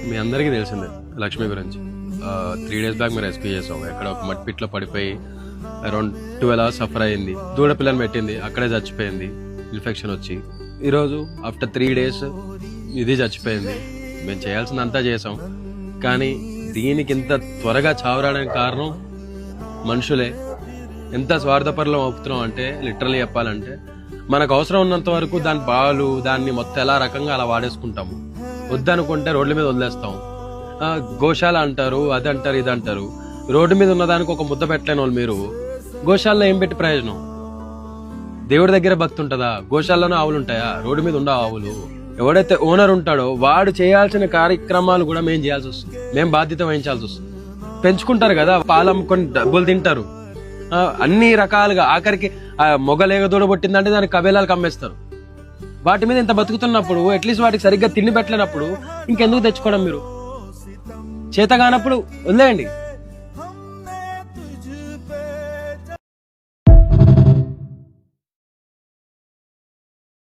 మీ అందరికీ తెలిసిందే లక్ష్మి గురించి. 3 days బ్యాక్ మీరు రెస్క్యూ చేసాం. ఎక్కడ ఒక మట్టిపిట్లో పడిపోయి అరౌండ్ 12 hours సఫర్ అయింది. దూడ పిల్లని పెట్టింది, అక్కడే చచ్చిపోయింది ఇన్ఫెక్షన్ వచ్చి. ఈరోజు ఆఫ్టర్ 3 days ఇది చచ్చిపోయింది. మేము చేయాల్సిందంతా చేసాం, కానీ దీనికి ఇంత త్వరగా చావరాడానికి కారణం మనుషులే. ఎంత స్వార్థపరులం అవుతున్నాం అంటే లిటరల్లీ చెప్పాలంటే, మనకు అవసరం ఉన్నంత వరకు దాని పాలు దాన్ని మొత్తం ఎలా రకంగా అలా వాడేసుకుంటాము. వద్దనుకుంటే రోడ్ల మీద వదిలేస్తాం. గోశాల అంటారు, అది అంటారు, ఇది అంటారు. రోడ్డు మీద ఉన్నదానికి ఒక ముద్ద పెట్టలేని వాళ్ళు మీరు గోశాలలో ఏం పెట్టి ప్రయోజనం? దేవుడి దగ్గర భక్తి ఉంటుందా? గోశాలలోనే ఆవులు ఉంటాయా? రోడ్డు మీద ఉండవు ఆవులు. ఎవడైతే ఓనర్ ఉంటాడో వాడు చేయాల్సిన కార్యక్రమాలు కూడా మేము చేయాల్సి వస్తుంది, మేము బాధ్యత వహించాల్సి వస్తుంది. పెంచుకుంటారు కదా, పాలు అమ్ముకొని డబ్బులు తింటారు, అన్ని రకాలుగా. ఆఖరికి మొగలేగ దూడ పుట్టిందంటే దానికి కబేలాలకు అమ్మేస్తారు. వాటి మీద ఇంత బతుకుతున్నప్పుడు అట్లీస్ట్ వాటికి సరిగ్గా తిండి పెట్టలేనప్పుడు ఇంకెందుకు తెచ్చుకోవడం? మీరు చేత కానప్పుడు వదిలేయండి.